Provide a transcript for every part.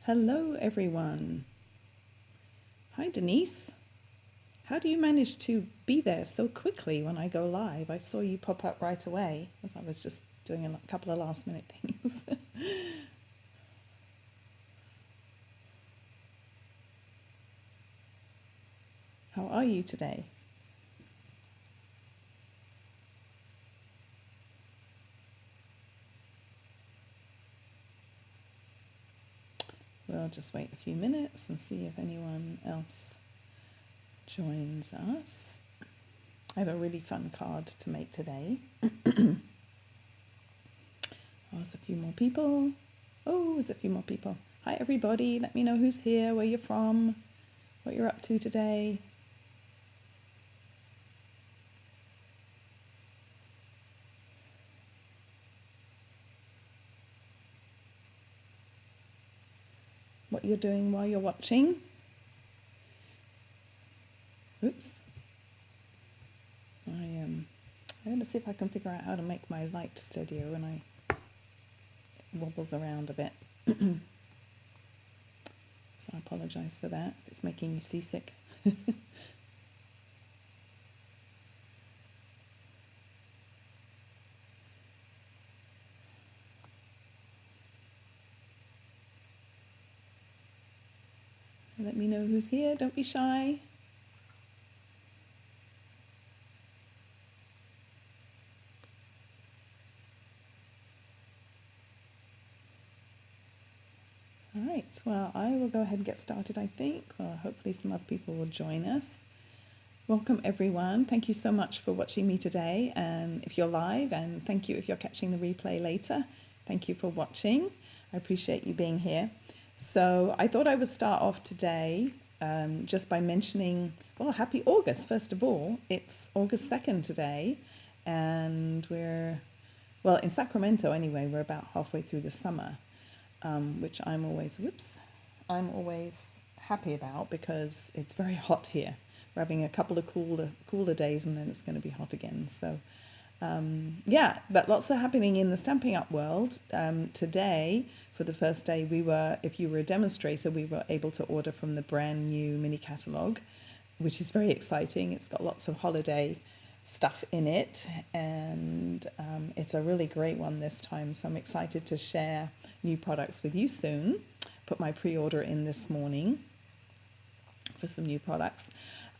Hello everyone. Hi Denise. How do you manage to be there so quickly when I go live? I saw you pop up right away as I was just doing a couple of last minute things. How are you today? We'll just wait a few minutes and see if anyone else joins us. I have a really fun card to make today. Oh, there's a few more people. Oh, there's a few more people. Hi everybody, let me know who's here, where you're from, what you're up to today. What you're doing while you're watching. Oops. I'm going to see if I can figure out how to make my light steadier when it wobbles around a bit. So I apologise for that if it's making you seasick. Let me know who's here, don't be shy. All right, well, I will go ahead and get started, I think. Well, hopefully some other people will join us. Welcome, everyone. Thank you so much for watching me today, and if you're live, and thank you if you're catching the replay later. Thank you for watching. I appreciate you being here. So I thought I would start off today just by mentioning, well, happy August, first of all. It's August 2nd today, and well, in Sacramento anyway, we're about halfway through the summer. Which I'm always happy about because it's very hot here. We're having a couple of cooler days and then it's going to be hot again. So yeah, but lots are happening in the Stampin' Up world. Today, for the first day, if you were a demonstrator, we were able to order from the brand new mini catalogue, which is very exciting. It's got lots of holiday stuff in it, and it's a really great one this time. So I'm excited to share new products with you soon. Put my pre-order in this morning for some new products.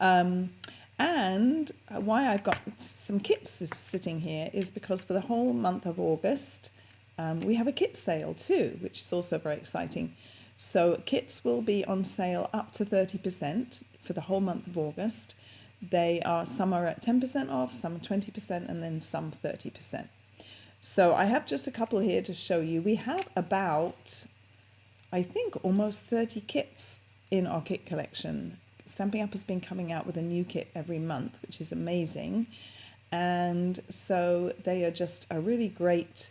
And why I've got some kits sitting here is because for the whole month of August, we have a kit sale too, which is also very exciting. So kits will be on sale up to 30% for the whole month of August. Some are at 10% off, some 20%, and then some 30%. So I have just a couple here to show you. We have about, I think, almost 30 kits in our kit collection. Stampin' Up has been coming out with a new kit every month, which is amazing. And so they are just a really great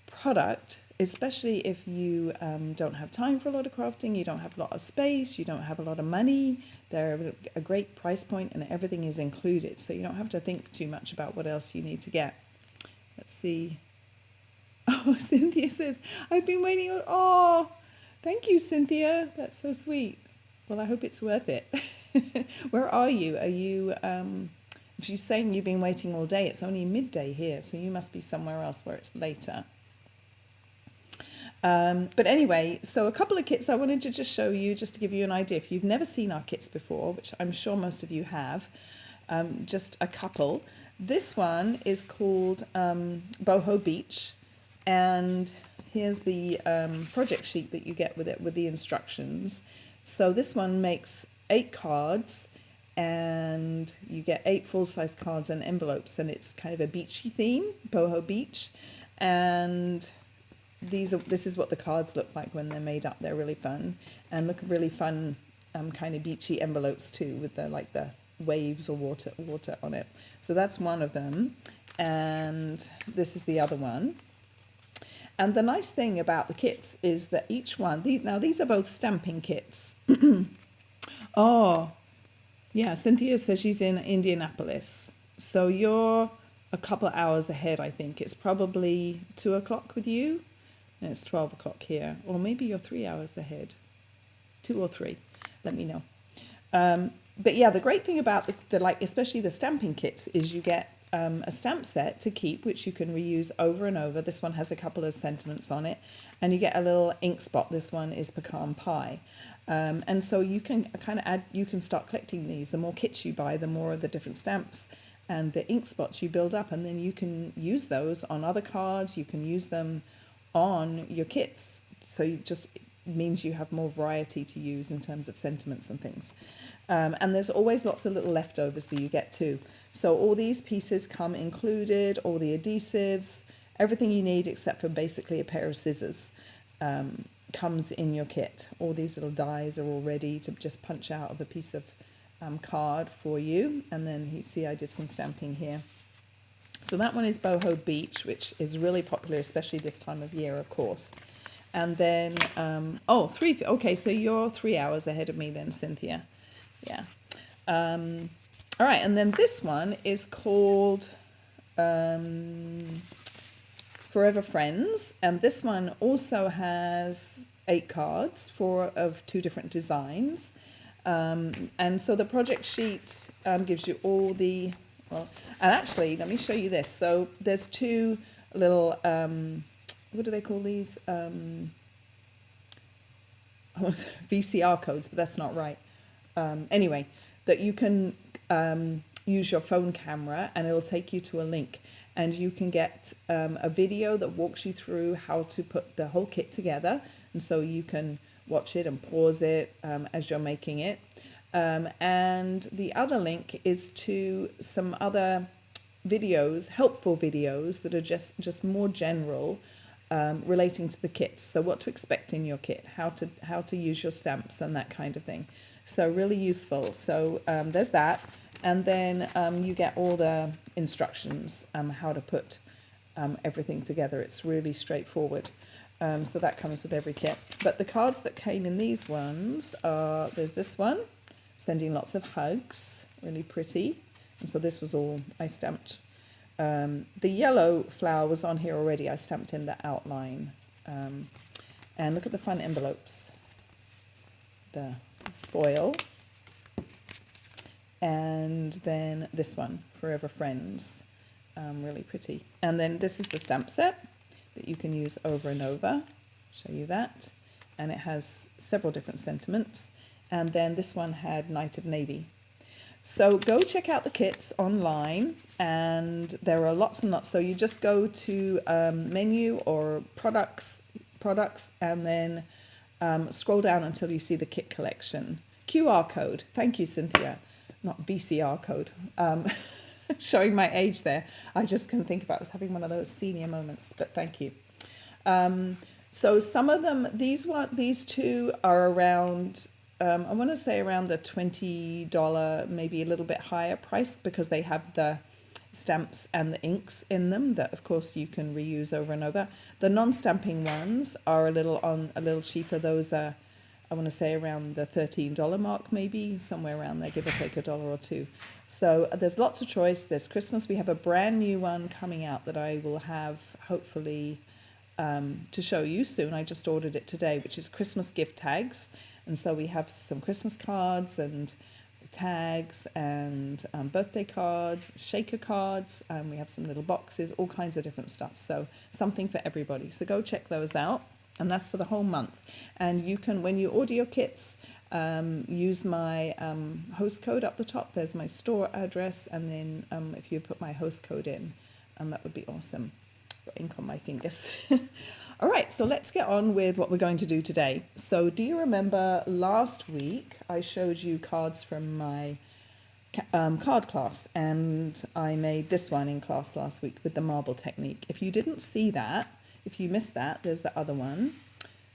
product, especially if you don't have time for a lot of crafting, you don't have a lot of space, you don't have a lot of money. They're a great price point and everything is included. So you don't have to think too much about what else you need to get. Let's see. Oh, Cynthia says, I've been waiting. Oh, thank you, Cynthia. That's so sweet. Well, I hope it's worth it. Where are you? Are you, if you're saying you've been waiting all day, it's only midday here. So you must be somewhere else where it's later. But anyway, so a couple of kits I wanted to just show you, just to give you an idea. If you've never seen our kits before, which I'm sure most of you have, just a couple. This one is called Boho Beach, and here's the project sheet that you get with it, with the instructions. So this one makes 8 cards, and you get 8 full-size cards and envelopes, and it's kind of a beachy theme, Boho Beach. And this is what the cards look like when they're made up. They're really fun, and look really fun, kind of beachy envelopes too, with the waves or water on it. So that's one of them, and this is the other one. And the nice thing about the kits is that each one, now these are both stamping kits. Oh, yeah, Cynthia says she's in Indianapolis. So you're a couple of hours ahead, I think. It's probably 2 o'clock with you. and it's 12 o'clock here, or maybe you're 3 hours ahead, 2 or 3, let me know. But yeah, the great thing about the like, especially the stamping kits, is you get a stamp set to keep, which you can reuse over and over. This one has a couple of sentiments on it, and you get a little ink spot. This one is pecan pie. And so you can kind of add, you can start collecting these. The more kits you buy, the more of the different stamps and the ink spots you build up, and then you can use those on other cards. You can use them on your kits. So it just means you have more variety to use in terms of sentiments and things. And there's always lots of little leftovers that you get too. So all these pieces come included, all the adhesives, everything you need except for basically a pair of scissors comes in your kit. All these little dies are all ready to just punch out of a piece of card for you. And then you see I did some stamping here. So that one is Boho Beach, which is really popular, especially this time of year, of course. And then, okay, so you're 3 hours ahead of me then, Cynthia. Yeah. All right, and then this one is called Forever Friends, and this one also has 8 cards, 4 of 2 different designs. And so the project sheet gives you all the, well, and actually, let me show you this. So there's 2 little, what do they call these? VCR codes, but that's not right. Anyway, that you can use your phone camera and it'll take you to a link, and you can get a video that walks you through how to put the whole kit together, and so you can watch it and pause it as you're making it. And the other link is to some other videos, helpful videos that are just more general, relating to the kits. So what to expect in your kit, how to use your stamps and that kind of thing. So really useful. So there's that. And then you get all the instructions how to put everything together. It's really straightforward. So that comes with every kit. But the cards that came in these ones are, there's this one, sending lots of hugs, really pretty. And so this was all I stamped. The yellow flower was on here already. I stamped in the outline. And look at the fun envelopes. The foil. And then this one, Forever Friends. Really pretty. And then this is the stamp set that you can use over and over. Show you that. And it has several different sentiments. And then this one had Knight of Navy. So go check out the kits online, and there are lots and lots. So you just go to menu or products, and then scroll down until you see the kit collection. QR code. Thank you, Cynthia. Not BCR code. Showing my age there. I just couldn't think about it. I was having one of those senior moments, but thank you. So some of them, these 2 are around, I want to say around the $20, maybe a little bit higher price, because they have the stamps and the inks in them that of course you can reuse over and over. The non-stamping ones are a little cheaper. Those are, I want to say around the $13 mark, maybe somewhere around there, give or take $1 or 2. So there's lots of choice. There's Christmas. We have a brand new one coming out that I will have hopefully to show you soon. I just ordered it today, which is Christmas gift tags. And so we have some Christmas cards and tags and birthday cards, shaker cards, and we have some little boxes, all kinds of different stuff. So something for everybody. So go check those out. And that's for the whole month. And you can, when you order your kits, use my host code up the top. There's my store address. And then if you put my host code in, that would be awesome. Got ink on my fingers. All right, so let's get on with what we're going to do today. So do you remember last week I showed you cards from my card class, and I made this one in class last week with the marble technique. If you didn't see that, if you missed that, there's the other one.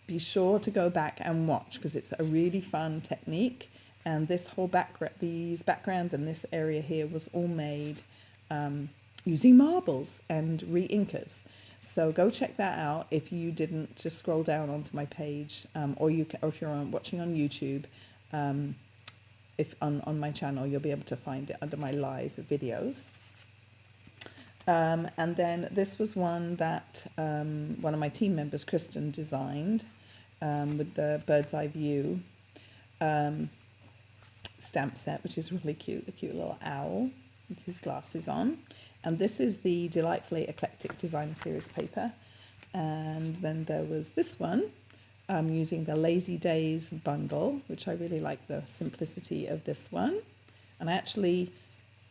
Be sure to go back and watch, because it's a really fun technique. And this whole background and this area here was all made using marbles and re-inkers. So go check that out if you didn't. Just scroll down onto my page, or if you're watching on YouTube, if on my channel, you'll be able to find it under my live videos. And then this was one that one of my team members, Kristen, designed with the bird's eye view stamp set, which is really cute, a cute little owl with his glasses on. And this is the Delightfully Eclectic Designer Series paper. And then there was this one using the Lazy Days bundle, which I really like the simplicity of this one. And I actually,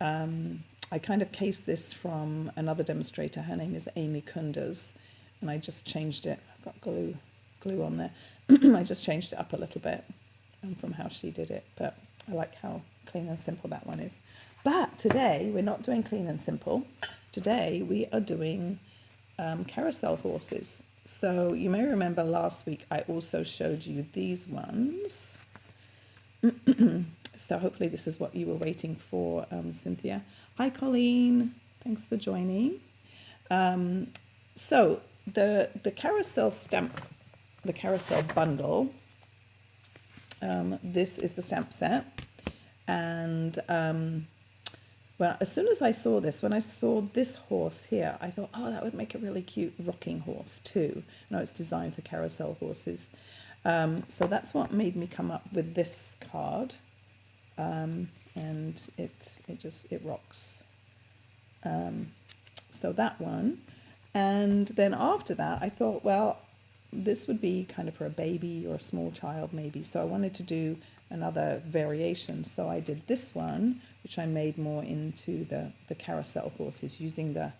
I kind of cased this from another demonstrator. Her name is Amy Kunders, and I just changed it. I've got glue on there. I just changed it up a little bit from how she did it, but I like how clean and simple that one is. But today we're not doing clean and simple. Today we are doing Carousel Horses. So you may remember last week I also showed you these ones. So hopefully this is what you were waiting for, Cynthia. Hi Colleen, thanks for joining. So the Carousel stamp, the Carousel bundle, this is the stamp set. And well, as soon as I saw this, when I saw this horse here, I thought, oh, that would make a really cute rocking horse too. No, it's designed for Carousel Horses. So that's what made me come up with this card. And it rocks. So that one. And then after that, I thought, well, this would be kind of for a baby or a small child maybe. So I wanted to do another variation. So I did this one, which I made more into the Carousel Horses using the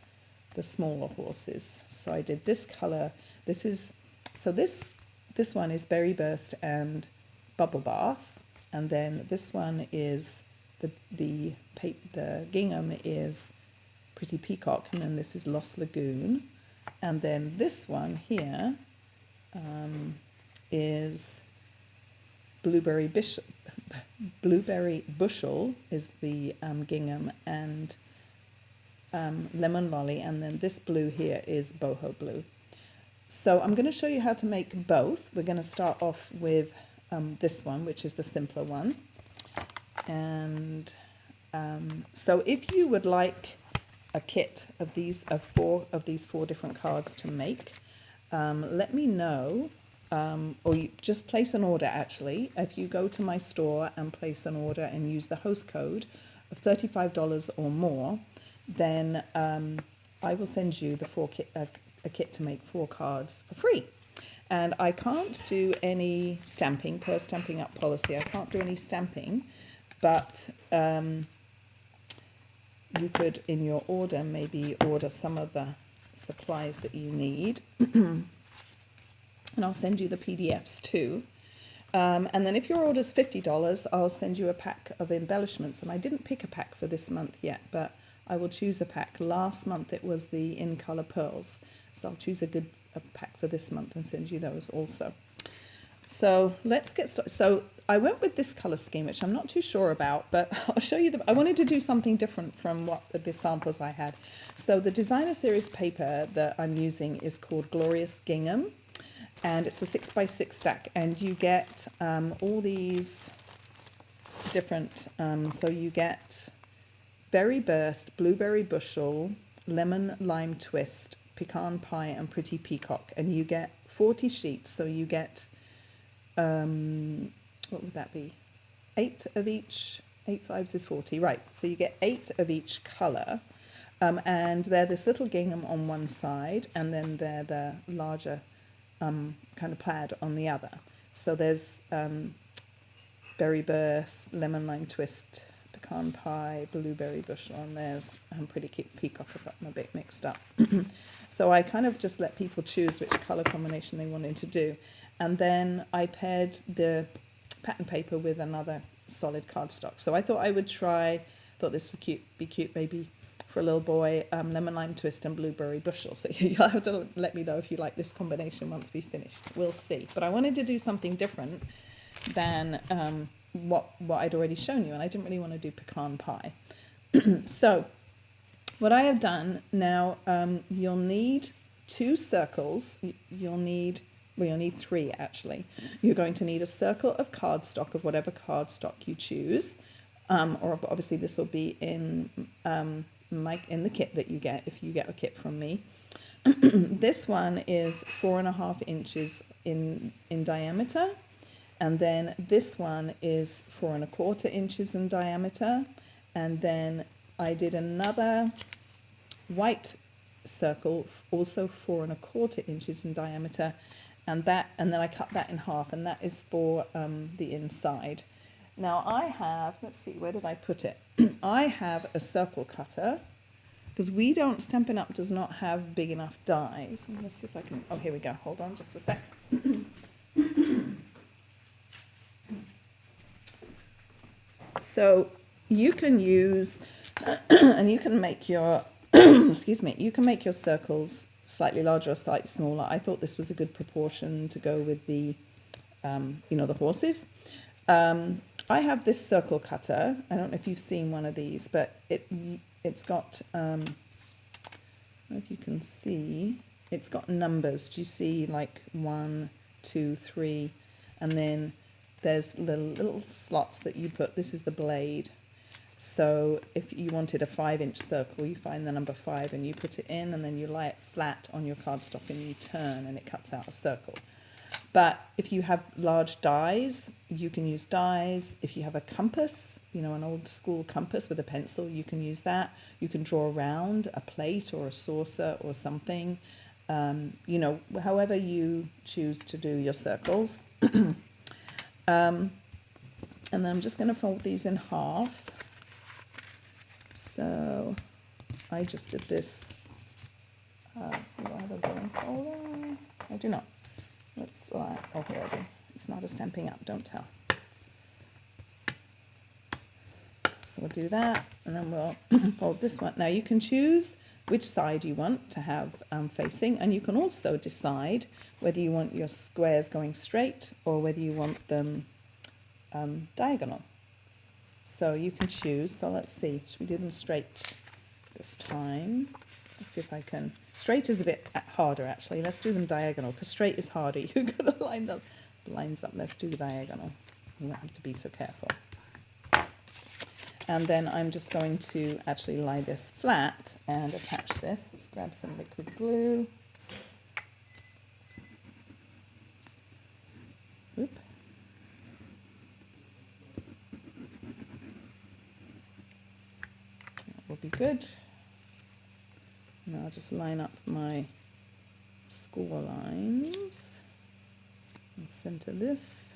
smaller horses. So I did this color. This one is Berry Burst and Bubble Bath. And then this one is the gingham is Pretty Peacock, and then this is Lost Lagoon. And then this one here is Blueberry Bushel is the gingham, and Lemon Lolly, and then this blue here is Boho Blue. So I'm going to show you how to make both. We're going to start off with this one, which is the simpler one. And so if you would like a kit of these four different cards to make, let me know, or you just place an order. Actually, if you go to my store and place an order and use the host code of $35 or more, then I will send you a kit to make 4 cards for free. And I can't do any stamping per Stampin' Up policy. I can't do any stamping, but you could, in your order, maybe order some of the supplies that you need. And I'll send you the PDFs too. And then if your order's $50, I'll send you a pack of embellishments. And I didn't pick a pack for this month yet, but I will choose a pack. Last month it was the In Color Pearls. So I'll choose a pack for this month and send you those also. So let's get started. So I went with this color scheme, which I'm not too sure about, but I'll show you. I wanted to do something different from what the samples I had. So the Designer Series paper that I'm using is called Glorious Gingham, and it's a 6x6 stack, and you get all these different, so you get Berry Burst, Blueberry Bushel, Lemon Lime Twist, Pecan Pie, and Pretty Peacock, and you get 40 sheets. So you get what would that be? 8 of each. 8 5s is 40, right? So you get 8 of each color, and they're this little gingham on one side, and then they're the larger kind of plaid on the other. So there's Berry Burst, Lemon Lime Twist, Pecan Pie, Blueberry Bushel, and there's Pretty Peacock. I've got them a bit mixed up. So I kind of just let people choose which color combination they wanted to do. And then I paired the pattern paper with another solid cardstock. So I thought I would thought this would be cute maybe for a little boy, Lemon Lime Twist and Blueberry Bushel. So you'll have to let me know if you like this combination once we've finished. We'll see. But I wanted to do something different than what I'd already shown you, and I didn't really want to do Pecan Pie. So what I have done now, you'll need 2 circles. You'll need 3 actually. You're going to need a circle of cardstock, of whatever cardstock you choose, or obviously this will be in in the kit that you get if you get a kit from me. This one is 4.5 inches in diameter, and then this one is 4.25 inches in diameter, and then I did another white circle, also 4.25 inches in diameter, and then I cut that in half, and that is for the inside. Now I have, let's see, where did I put it? I have a circle cutter, because we don't, Stampin' Up! Does not have big enough dies. Let's see if I can, oh, here we go, hold on just a sec. So you can use, and you can make your, excuse me, you can make your circles slightly larger or slightly smaller. I thought this was a good proportion to go with the, you know, the horses. I have this circle cutter. I don't know if you've seen one of these, but it's got, I don't know if you can see, it's got numbers. Do you see like 1, 2, 3, and then there's little slots that you put. This is the blade. So if you wanted a 5-inch circle, you find the number 5 and you put it in, and then you lie it flat on your cardstock and you turn and it cuts out a circle. But if you have large dies, you can use dies. If you have a compass, you know, an old school compass with a pencil, you can use that. You can draw around a plate or a saucer or something, you know, however you choose to do your circles. And then I'm just going to fold these in half. So I just did this. Let's see, do I have a bone folder? I do not. Oh, here I do. It's not a Stampin' Up, don't tell. So we'll do that, and then we'll fold this one. Now you can choose which side you want to have facing, and you can also decide whether you want your squares going straight or whether you want them diagonal. So you can choose. So let's see, should we do them straight this time? Let's see if I can. Straight is a bit harder, actually. Let's do them diagonal, because straight is harder. You've got to line the lines up. Let's do the diagonal. You don't have to be so careful. And then I'm just going to actually lie this flat and attach this. Let's grab some liquid glue. Oop. That will be good. And I'll just line up my score lines and center this.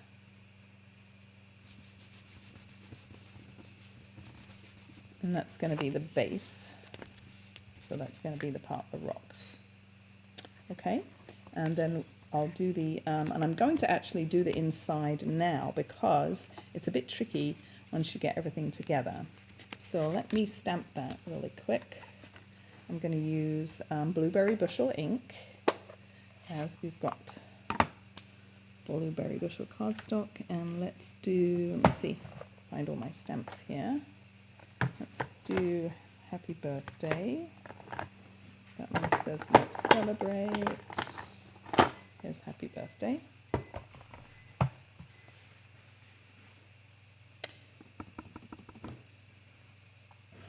And that's going to be the base. So that's going to be the part that rocks. Okay, and then I'll do the, and I'm going to actually do the inside now because it's a bit tricky once you get everything together. So let me stamp that really quick. I'm going to use Blueberry Bushel ink, as we've got Blueberry Bushel cardstock, and let's do, let me see, find all my stamps here. Let's do Happy Birthday. That one says let's celebrate. Here's Happy Birthday.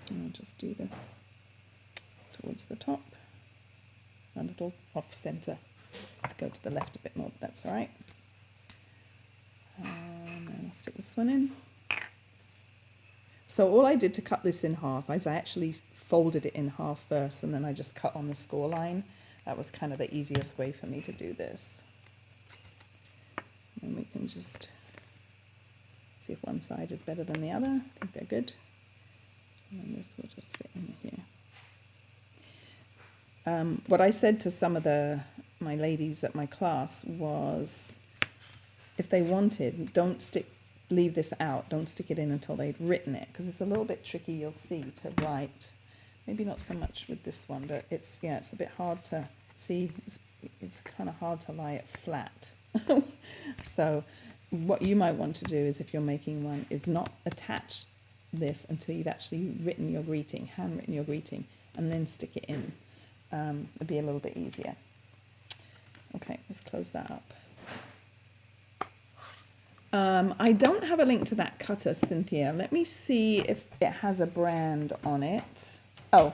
And I'll just do this towards the top, a little off center to go to the left a bit more, but that's all right. And then I'll stick this one in. So all I did to cut this in half is I actually folded it in half first, and then I just cut on the score line. That was kind of the easiest way for me to do this. And we can just see if one side is better than the other. I think they're good. And then this will just fit in here. What I said to some of my ladies at my class was, if they wanted, leave this out, don't stick it in until they've written it, because it's a little bit tricky, you'll see, to write. Maybe not so much with this one, but it's a bit hard to see. It's kind of hard to lie it flat. So what you might want to do is, if you're making one, is not attach this until you've actually written your greeting, handwritten your greeting, and then stick it in. It'd be a little bit easier. Okay, let's close that up. I don't have a link to that cutter, Cynthia. Let me see if it has a brand on it. Oh,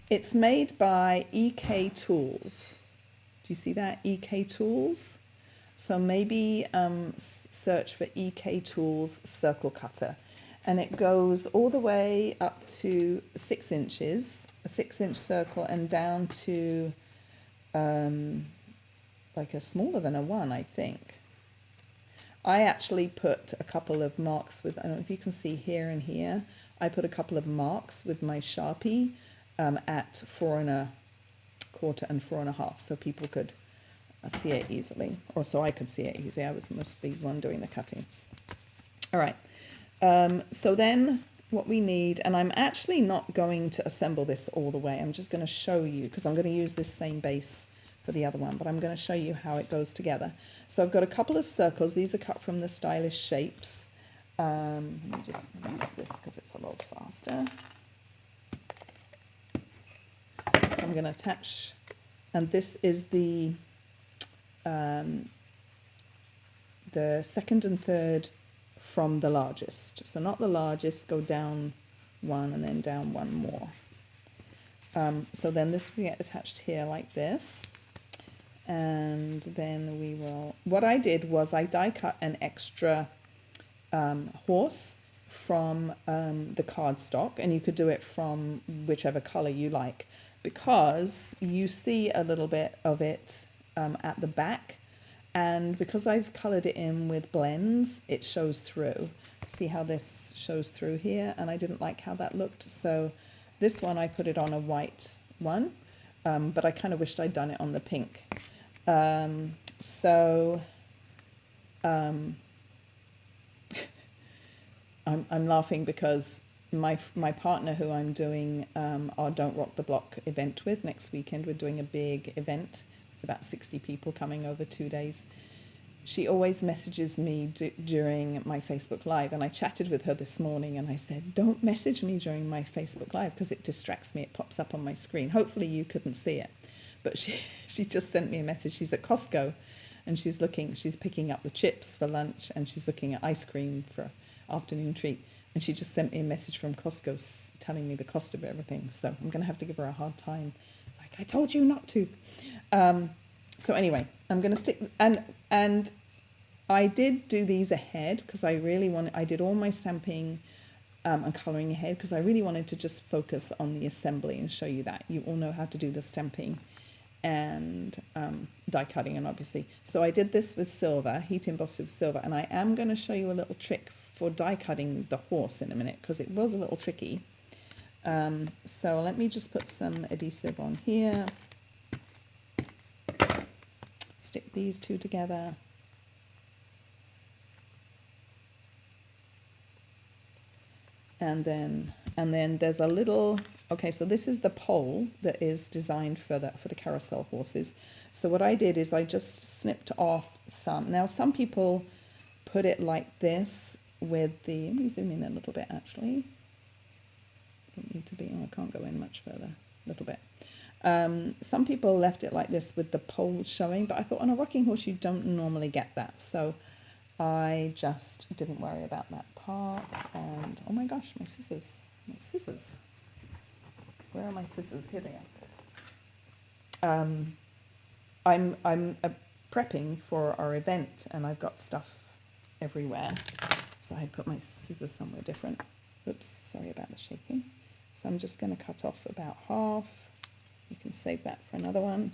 it's made by EK Tools. Do you see that? EK Tools. So maybe search for EK Tools Circle Cutter. And it goes all the way up to 6 inches, a 6-inch circle, and down to like a smaller than a 1, I think. I actually put a couple of marks with, I don't know if you can see here and here, I put a couple of marks with my Sharpie at 4 1/4 and 4 1/2, so people could see it easily, or so I could see it easily. I was mostly the one doing the cutting. All right, so then what we need, and I'm actually not going to assemble this all the way, I'm just going to show you, because I'm going to use this same base for the other one, but I'm going to show you how it goes together. So I've got a couple of circles. These are cut from the Stylish Shapes. Let me just use this because it's a lot faster. So I'm going to attach, and this is the second and third from the largest. So not the largest, go down 1 and then down 1 more. So then this will get attached here like this. And then we will, what I did was I die cut an extra horse from the cardstock, and you could do it from whichever color you like, because you see a little bit of it at the back, and because I've colored it in with blends, it shows through. See how this shows through here, and I didn't like how that looked, so this one I put it on a white one, but I kind of wished I'd done it on the pink. I'm laughing because my partner, who I'm doing our Don't Rock the Block event with next weekend, we're doing a big event. It's about 60 people coming over 2 days. She always messages me during my Facebook Live, and I chatted with her this morning and I said, don't message me during my Facebook Live because it distracts me. It pops up on my screen. Hopefully you couldn't see it. But she just sent me a message. She's at Costco and she's picking up the chips for lunch, and she's looking at ice cream for afternoon treat. And she just sent me a message from Costco telling me the cost of everything. So I'm going to have to give her a hard time. It's like, I told you not to. So anyway, I'm going to stick, and I did do these ahead because I did all my stamping and colouring ahead because I really wanted to just focus on the assembly and show you that. You all know how to do the stamping and die cutting, and obviously. So I did this with silver, heat embossed with silver, and I am going to show you a little trick for die cutting the horse in a minute because it was a little tricky. So let me just put some adhesive on here. Stick these two together. And then there's a little, okay, so this is the pole that is designed for the Carousel Horses. So what I did is I just snipped off some. Now some people put it like this with the, let me zoom in a little bit actually. Don't need to be, oh, I can't go in much further, a little bit. Some people left it like this with the pole showing, but I thought on a rocking horse you don't normally get that. So I just didn't worry about that part. And oh my gosh, my scissors. Where are my scissors? Here they are. I'm prepping for our event and I've got stuff everywhere. So I put my scissors somewhere different. Oops, sorry about the shaking. So I'm just going to cut off about half. You can save that for another one.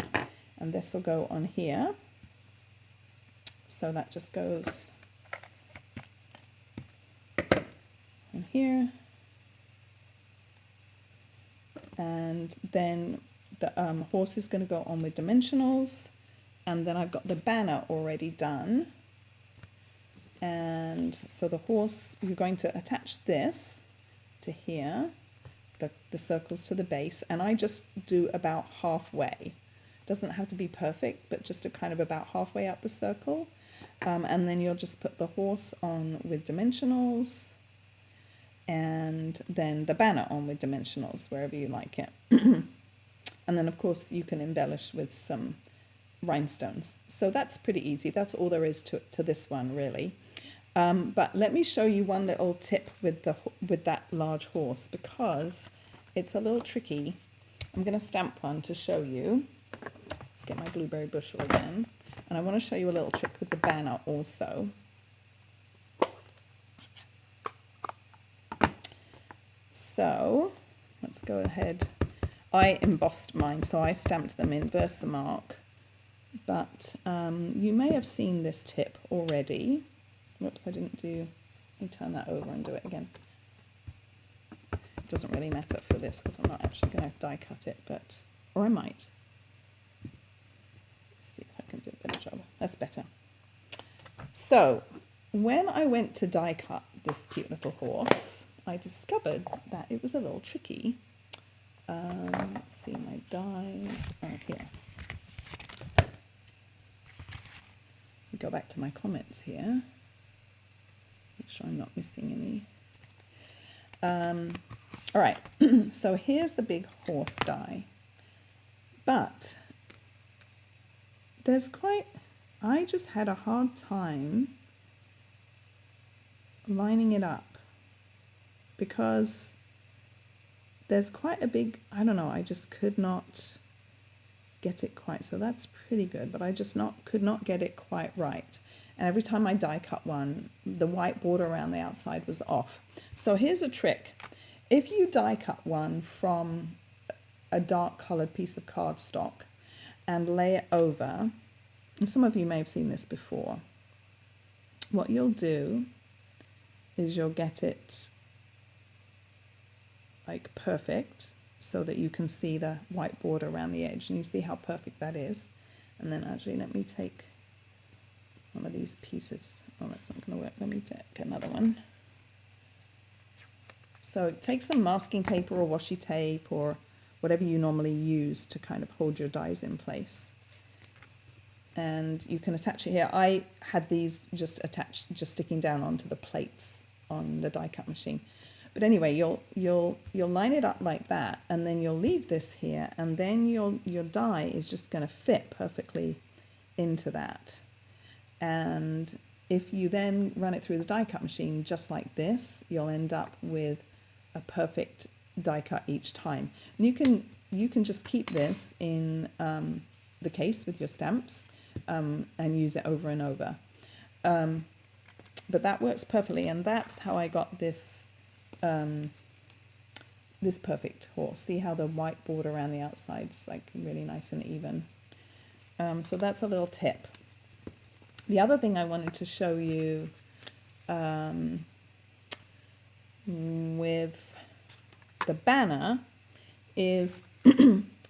And this will go on here. So that just goes on here. And then the horse is going to go on with dimensionals. And then I've got the banner already done. And so the horse, you're going to attach this to here, the circles to the base, and I just do about halfway. Doesn't have to be perfect, but just a kind of about halfway up the circle. And then you'll just put the horse on with dimensionals, and then the banner on with dimensionals, wherever you like it. And then of course you can embellish with some rhinestones. So that's pretty easy. That's all there is to this one, really. But let me show you one little tip with that large horse, because it's a little tricky. I'm going to stamp one to show you. Let's get my blueberry bushel again. And I want to show you a little trick with the banner also. So let's go ahead. I embossed mine, so I stamped them in Versamark. But you may have seen this tip already. Whoops, I didn't do... Let me turn that over and do it again. It doesn't really matter for this because I'm not actually going to die cut it, but... Or I might. Let's see if I can do a better job. That's better. So, when I went to die cut this cute little horse, I discovered that it was a little tricky. Let's see, my dies are here. Go back to my comments here. Make sure I'm not missing any. All right, so here's the big horse die. But there's I just had a hard time lining it up because there's quite a big, I don't know, I just could not get it quite, so that's pretty good, but I just could not get it quite right. And every time I die cut one, the white border around the outside was off. So here's a trick. If you die cut one from a dark colored piece of cardstock and lay it over, and some of you may have seen this before, what you'll do is you'll get it like perfect so that you can see the white border around the edge, and you see how perfect that is. And then actually let me take one of these pieces. Oh, that's not going to work. Let me take another one. So take some masking tape or washi tape or whatever you normally use to kind of hold your dies in place. And you can attach it here. I had these just sticking down onto the plates on the die cut machine. But anyway, you'll line it up like that, and then you'll leave this here, and then your die is just going to fit perfectly into that. And if you then run it through the die cut machine just like this, you'll end up with a perfect die cut each time. And you can just keep this in the case with your stamps and use it over and over. But that works perfectly, and that's how I got this this perfect horse. See how the white border around the outside's like really nice and even. So that's a little tip. The other thing I wanted to show you with the banner is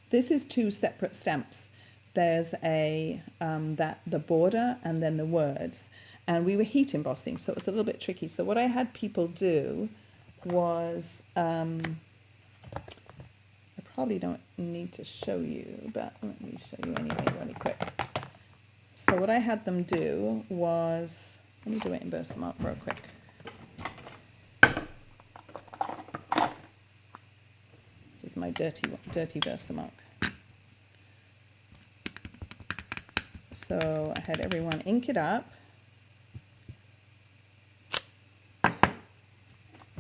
this is two separate stamps. There's a the border and then the words, and we were heat embossing, so it's a little bit tricky. So what I had people do was I probably don't need to show you, but let me show you anyway really quick. So what I had them do was, let me do it in Versamark real quick. This is my dirty Versamark. So I had everyone ink it up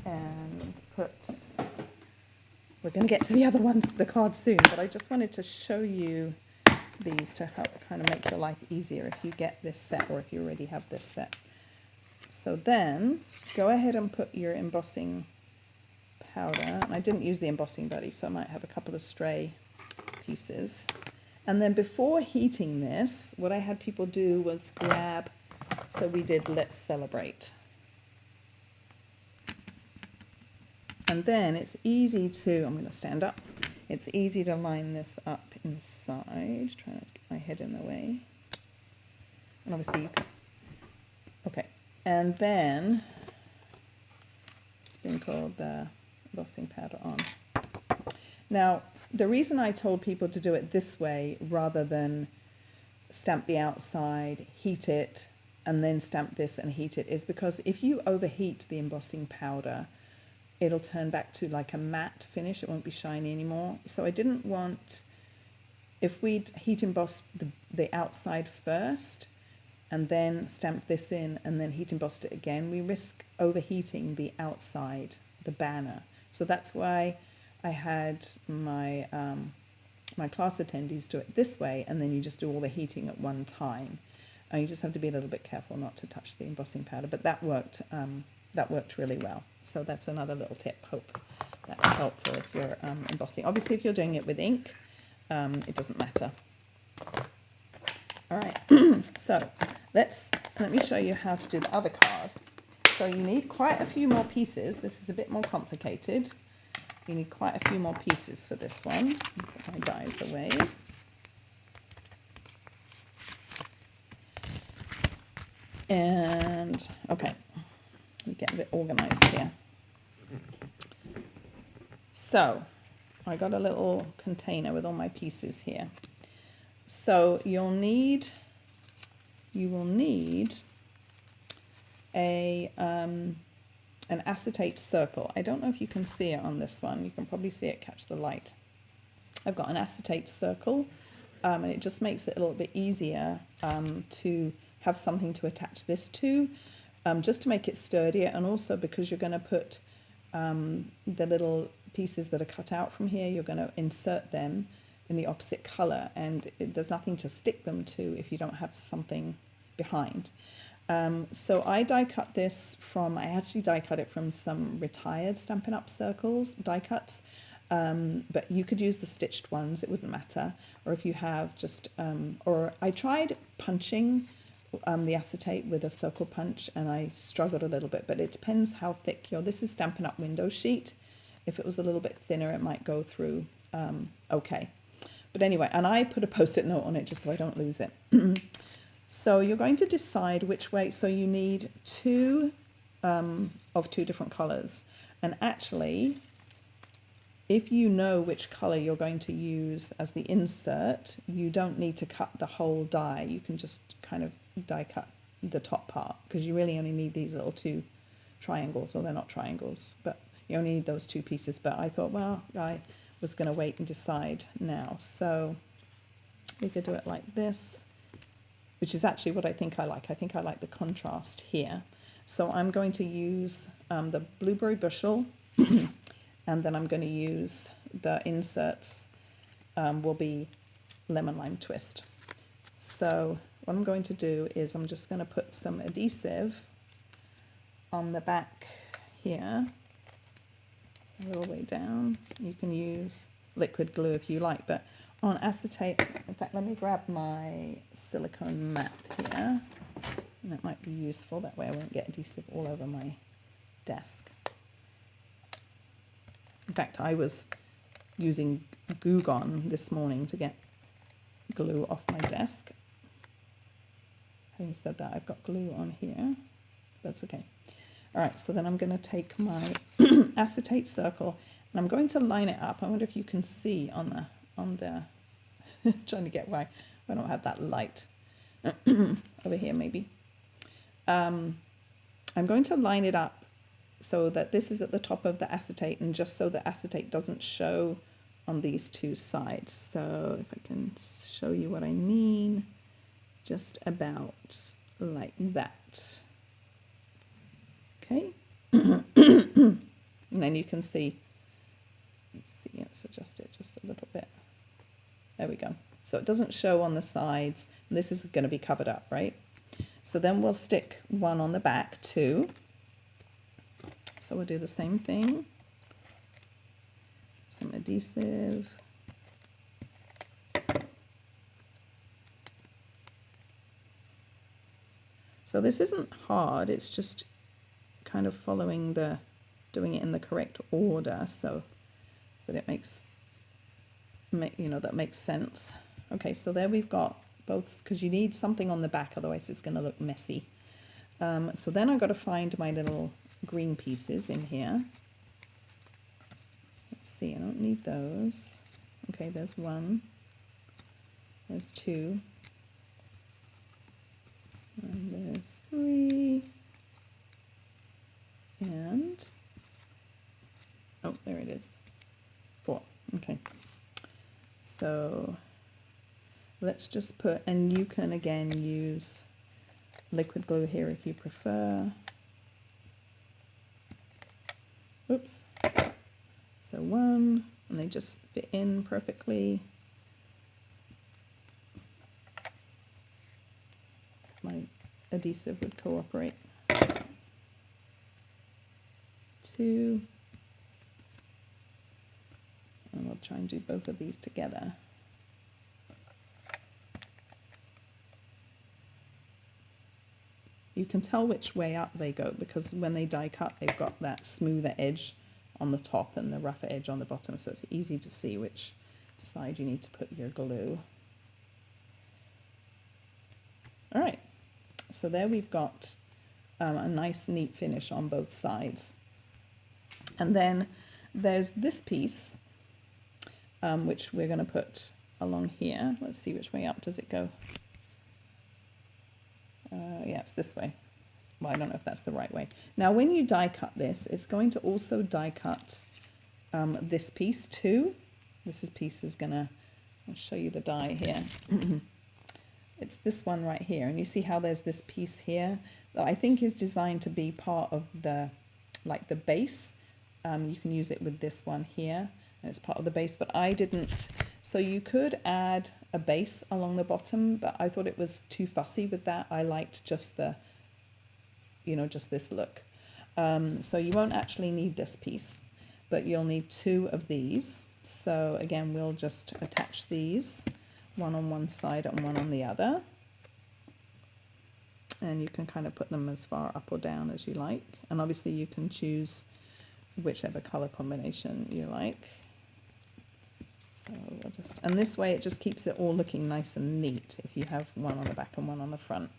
and put, we're going to get to the other ones, the cards soon, but I just wanted to show you these to help kind of make your life easier if you get this set or if you already have this set. So then go ahead and put your embossing powder, and I didn't use the embossing buddy, so I might have a couple of stray pieces. And then before heating this, what I had people do was grab, so we did Let's Celebrate. And then it's easy to, I'm going to stand up, it's easy to line this up inside, try not to get my head in the way. And obviously you can, okay. And then sprinkle the embossing powder on. Now, the reason I told people to do it this way rather than stamp the outside, heat it, and then stamp this and heat it is because if you overheat the embossing powder, it'll turn back to like a matte finish. It won't be shiny anymore. So I didn't want, if we'd heat embossed the outside first and then stamped this in and then heat embossed it again, we risk overheating the outside, the banner. So that's why I had my my class attendees do it this way, and then you just do all the heating at one time. And you just have to be a little bit careful not to touch the embossing powder, but that worked really well. So that's another little tip. Hope that's helpful if you're embossing. Obviously, if you're doing it with ink, it doesn't matter. All right, so let me show you how to do the other card. So you need quite a few more pieces. This is a bit more complicated. You need quite a few more pieces for this one. Put my dies away. And, okay, let me get a bit organized here. So, I got a little container with all my pieces here. So you will need an acetate circle. I don't know if you can see it on this one. You can probably see it catch the light. I've got an acetate circle, and it just makes it a little bit easier to have something to attach this to, just to make it sturdier, and also because you're going to put the little pieces that are cut out from here, you're going to insert them in the opposite color, and there's nothing to stick them to if you don't have something behind. So I die cut this from, I actually die cut it from some retired Stampin' Up! Circles die cuts, but you could use the stitched ones, it wouldn't matter. Or if you have just, or I tried punching the acetate with a circle punch, and I struggled a little bit, but it depends how thick this is Stampin' Up! Window sheet. If it was a little bit thinner, it might go through okay. But anyway, and I put a post-it note on it just so I don't lose it. So you're going to decide which way. So you need two of two different colors. And actually, if you know which color you're going to use as the insert, you don't need to cut the whole die. You can just kind of die cut the top part, because you really only need these little two triangles. Well, they're not triangles, but you only need those two pieces. But I thought, well, I was going to wait and decide now. So we could do it like this, which is actually what I think I like. I think I like the contrast here. So I'm going to use the blueberry bushel, and then I'm going to use the inserts will be lemon lime twist. So what I'm going to do is I'm just going to put some adhesive on the back here, all the way down. You can use liquid glue if you like, but on acetate, in fact, let me grab my silicone mat here, and that might be useful. That way I won't get adhesive all over my desk. In fact, I was using Goo Gone this morning to get glue off my desk. Having said that, I've got glue on here. That's okay. All right, so then I'm going to take my acetate circle, and I'm going to line it up. I wonder if you can see on the trying to get why I don't have that light over here maybe. I'm going to line it up so that this is at the top of the acetate, and just so the acetate doesn't show on these two sides. So if I can show you what I mean, just about like that. Okay. And then you can see, let's adjust it just a little bit. There we go. So it doesn't show on the sides. And this is going to be covered up, right? So then we'll stick one on the back too. So we'll do the same thing. Some adhesive. So this isn't hard, it's just kind of following doing it in the correct order so that it makes sense. Okay, so there we've got both, because you need something on the back, otherwise it's going to look messy. So then I've got to find my little green pieces in here. Let's see, I don't need those. Okay, there's one. There's two. And there's three. And, oh, there it is. 4. Okay. So let's just put, and you can again use liquid glue here if you prefer. Oops. So 1, and they just fit in perfectly. My adhesive would cooperate. 2, and we'll try and do both of these together. You can tell which way up they go because when they die cut, they've got that smoother edge on the top and the rougher edge on the bottom, so it's easy to see which side you need to put your glue. All right, so there we've got a nice neat finish on both sides. And then there's this piece, which we're going to put along here. Let's see which way up does it go. Yeah, it's this way. Well, I don't know if that's the right way. Now, when you die cut this, it's going to also die cut this piece too. This piece is gonna, I'll show you the die here. It's this one right here, and you see how there's this piece here that I think is designed to be part of the, like the base. You can use it with this one here, and it's part of the base, but I didn't. So you could add a base along the bottom, but I thought it was too fussy with that. I liked just the, you know, just this look. So you won't actually need this piece, but you'll need 2 of these. So again, we'll just attach these, one on one side and one on the other. And you can kind of put them as far up or down as you like. And obviously you can choose whichever color combination you like. So we'll just, and this way it just keeps it all looking nice and neat if you have one on the back and one on the front.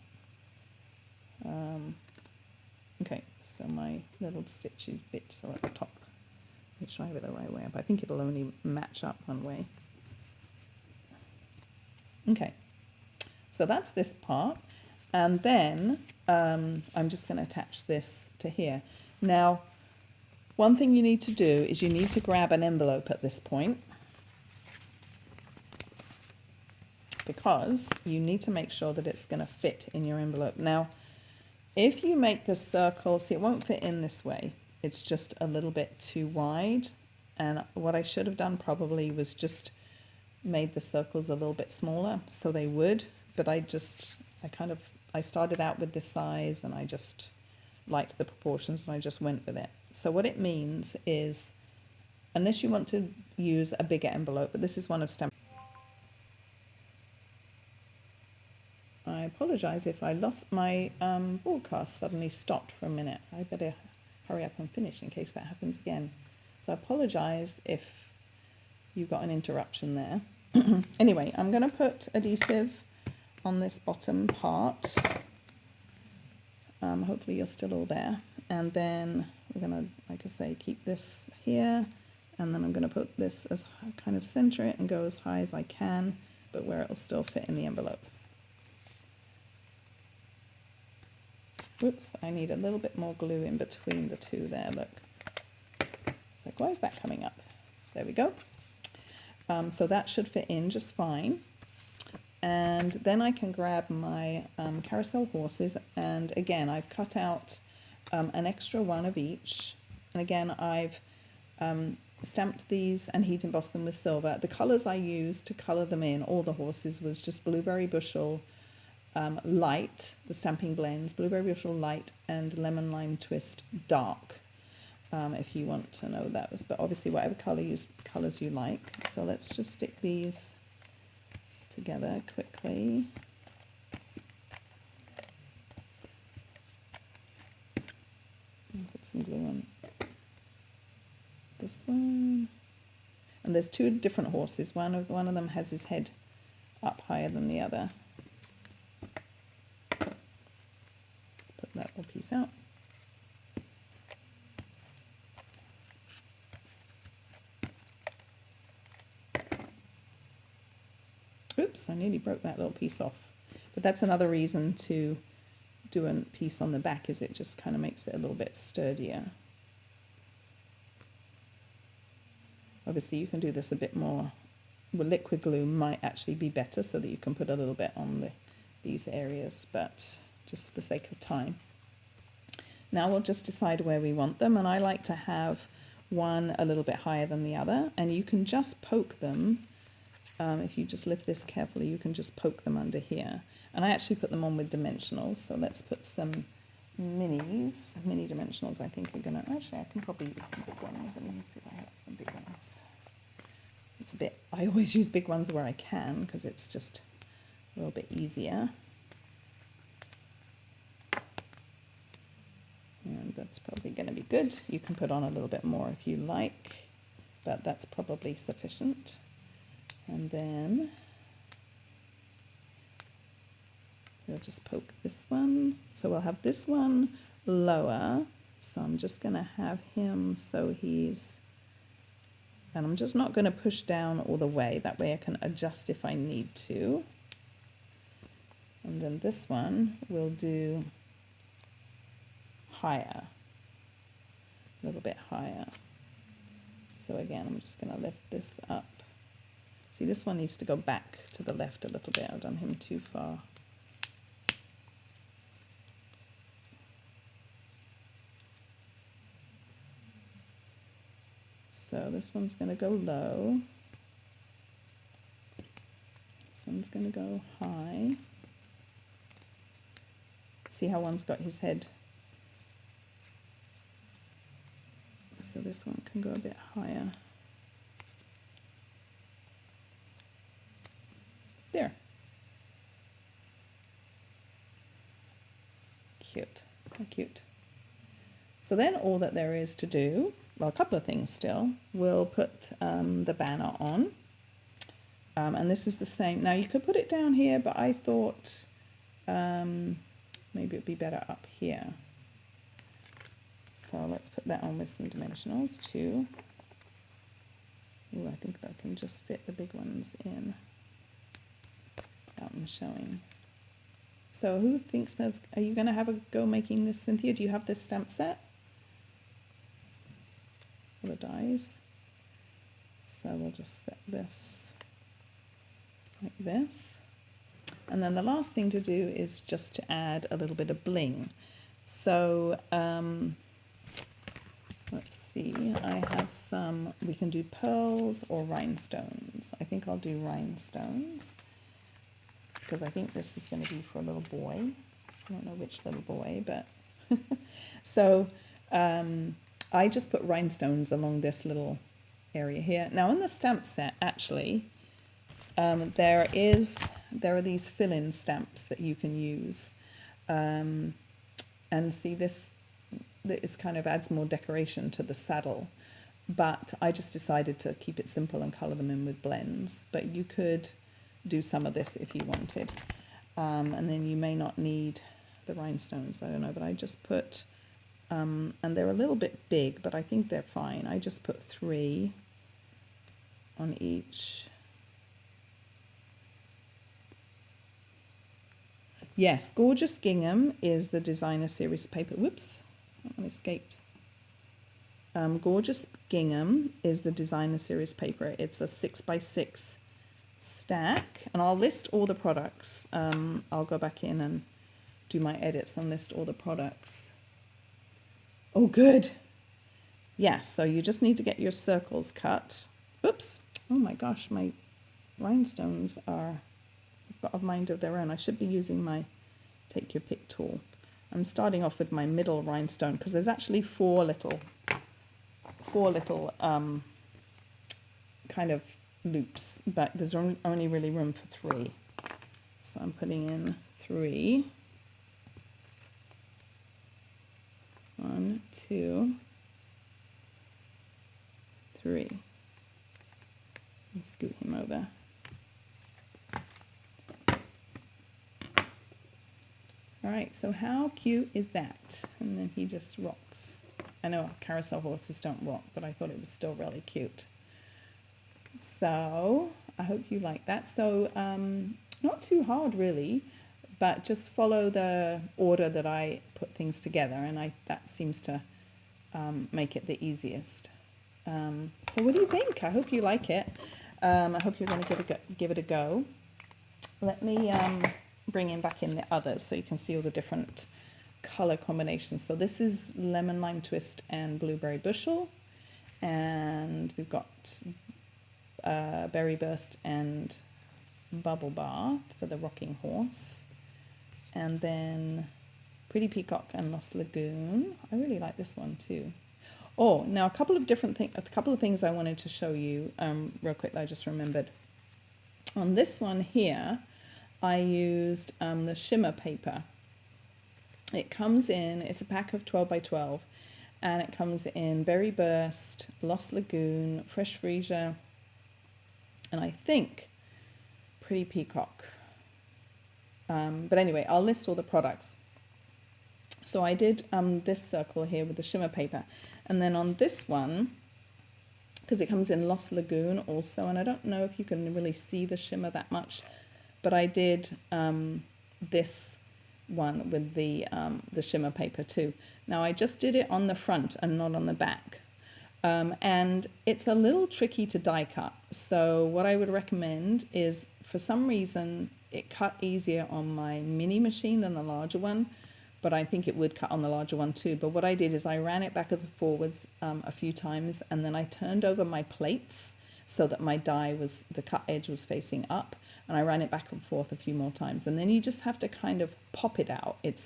Okay, so my little stitchy bits are at the top. Make sure I have it the right way up. I think it'll only match up one way. Okay, so that's this part. And then I'm just going to attach this to here. Now, one thing you need to do is you need to grab an envelope at this point, because you need to make sure that it's going to fit in your envelope. Now, if you make the circle, see, it won't fit in this way. It's just a little bit too wide. And what I should have done probably was just made the circles a little bit smaller so they would, but I started out with this size and I just liked the proportions and I just went with it. So what it means is, unless you want to use a bigger envelope, but this is one of Stampin'. I apologize if I lost my broadcast, suddenly stopped for a minute. I better hurry up and finish in case that happens again. So I apologize if you got an interruption there. Anyway, I'm going to put adhesive on this bottom part. Hopefully you're still all there. And then we're going to, like I say, keep this here. And then I'm going to put this as kind of center it and go as high as I can, but where it'll still fit in the envelope. Whoops, I need a little bit more glue in between the two there, look. It's like, why is that coming up? There we go. So that should fit in just fine. And then I can grab my Carousel Horses, and again, I've cut out an extra one of each. And again, I've stamped these and heat embossed them with silver. The colors I used to color them in, all the horses, was just Blueberry Bushel Light, the Stamping Blends, Blueberry Bushel Light and Lemon Lime Twist Dark, if you want to know those. But obviously whatever colors you like. So let's just stick these together quickly. Put some glue on this one. And there's 2 different horses. One of them has his head up higher than the other. That little piece out. Oops, I nearly broke that little piece off. But that's another reason to do a piece on the back, is it just kind of makes it a little bit sturdier. Obviously you can do this a bit more. Well, liquid glue might actually be better so that you can put a little bit on these areas, but just for the sake of time. Now we'll just decide where we want them, and I like to have one a little bit higher than the other, and you can just poke them. If you just lift this carefully, you can just poke them under here. And I actually put them on with dimensionals, so let's put some mini dimensionals. I think are gonna, actually I can probably use some big ones. Let me see if I have some big ones. It's a bit, I always use big ones where I can because it's just a little bit easier. And that's probably going to be good. You can put on a little bit more if you like, but that's probably sufficient. And then we'll just poke this one. So we'll have this one lower. So I'm just going to have him so he's, and I'm just not going to push down all the way. That way I can adjust if I need to. And then this one we'll do higher, a little bit higher. So again, I'm just going to lift this up. See, this one needs to go back to the left a little bit. I've done him too far. So this one's going to go low. This one's going to go high. See how one's got his head? So this one can go a bit higher. There. Cute. How cute. So then all that there is to do, well, a couple of things still. We'll put the banner on. And this is the same. Now you could put it down here, but I thought maybe it'd be better up here. So let's put that on with some dimensionals too. Ooh, I think that can just fit the big ones in. I'm showing. So who thinks that's, are you going to have a go making this, Cynthia? Do you have this stamp set? For the dies. So we'll just set this like this. And then the last thing to do is just to add a little bit of bling. So let's see, I have some, we can do pearls or rhinestones. I think I'll do rhinestones because I think this is going to be for a little boy. I don't know which little boy, but so I just put rhinestones along this little area here. Now in the stamp set, actually, there are these fill-in stamps that you can use, and see this kind of adds more decoration to the saddle, but I just decided to keep it simple and colour them in with blends. But you could do some of this if you wanted, and then you may not need the rhinestones, I don't know, but I just put, and they're a little bit big, but I think they're fine. I just put 3 on each. Yes, Gorgeous Gingham is the designer series paper. Whoops, that one escaped. Gorgeous Gingham is the designer series paper. It's a 6x6 stack, and I'll list all the products. I'll go back in and do my edits and list all the products. Oh, good. Yes, so you just need to get your circles cut. Oops. Oh my gosh, my rhinestones are got a mind of their own. I should be using my take your pick tool. I'm starting off with my middle rhinestone because there's actually four little kind of loops, but there's only really room for 3. So I'm putting in 3. 1, 2, 3. Let me scoot him over. All right, so how cute is that? And then he just rocks. I know carousel horses don't rock, but I thought it was still really cute. So I hope you like that. So not too hard really, but just follow the order that I put things together, and that seems to make it the easiest. So what do you think? I hope you like it. I hope you're going to give it a go. Let me bring back in the others so you can see all the different color combinations. So this is Lemon Lime Twist and Blueberry Bushel, and we've got Berry Burst and Bubble Bath for the rocking horse, and then Pretty Peacock and Lost Lagoon. I really like this one too. Oh, now a couple of things I wanted to show you real quick that I just remembered. On this one here, I used the shimmer paper. It comes in, it's a pack of 12 by 12, and it comes in Berry Burst, Lost Lagoon, Fresh Freesia, and I think Pretty Peacock. But anyway, I'll list all the products. So I did this circle here with the shimmer paper, and then on this one, because it comes in Lost Lagoon also, and I don't know if you can really see the shimmer that much, but I did this one with the shimmer paper too. Now I just did it on the front and not on the back, and it's a little tricky to die cut. So what I would recommend is, for some reason it cut easier on my mini machine than the larger one, but I think it would cut on the larger one too. But what I did is I ran it backwards and forwards a few times, and then I turned over my plates so that my die was, the cut edge was facing up, and I ran it back and forth a few more times. And then you just have to kind of pop it out. It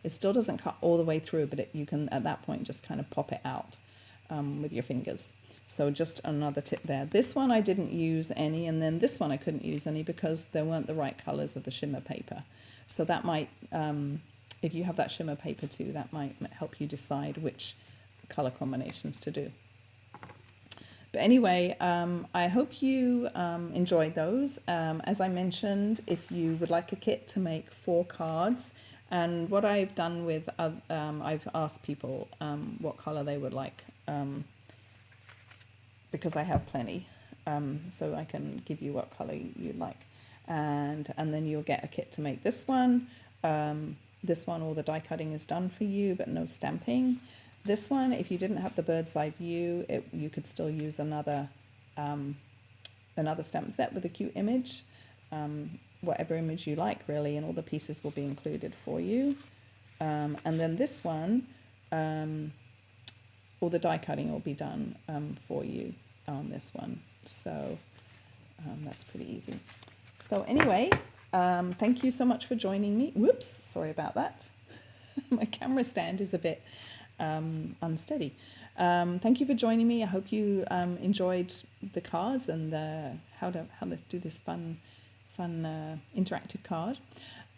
still doesn't cut all the way through, but you can at that point just kind of pop it out with your fingers. So just another tip there. This one I didn't use any, and then this one I couldn't use any because there weren't the right colors of the shimmer paper. So that might, if you have that shimmer paper too, that might help you decide which color combinations to do. But anyway, I hope you enjoyed those. As I mentioned, if you would like a kit to make 4 cards, and what I've done with, I've asked people what color they would like, because I have plenty, so I can give you what color you'd like, and then you'll get a kit to make this one. This one, all the die cutting is done for you, but no stamping. This one, if you didn't have the bird's eye view, you could still use another stamp set with a cute image, whatever image you like really, and all the pieces will be included for you. And then this one, all the die cutting will be done for you on this one. So that's pretty easy. So anyway, thank you so much for joining me. Whoops, sorry about that. My camera stand is a bit unsteady. Thank you for joining me. I hope you enjoyed the cards and how to do this fun interactive card.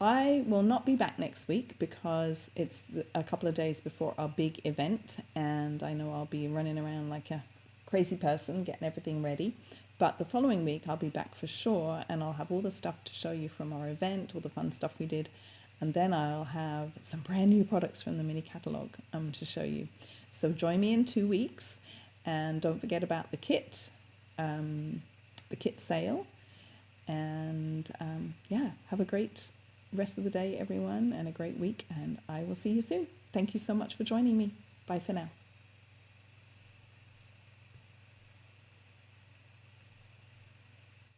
I will not be back next week because it's a couple of days before our big event, and I know I'll be running around like a crazy person getting everything ready. But the following week I'll be back for sure, and I'll have all the stuff to show you from our event, all the fun stuff we did, and then I'll have some brand new products from the mini catalogue to show you. So join me in 2 weeks, and don't forget about the kit sale, and yeah, have a great rest of the day everyone, and a great week, and I will see you soon. Thank you so much for joining me. Bye for now.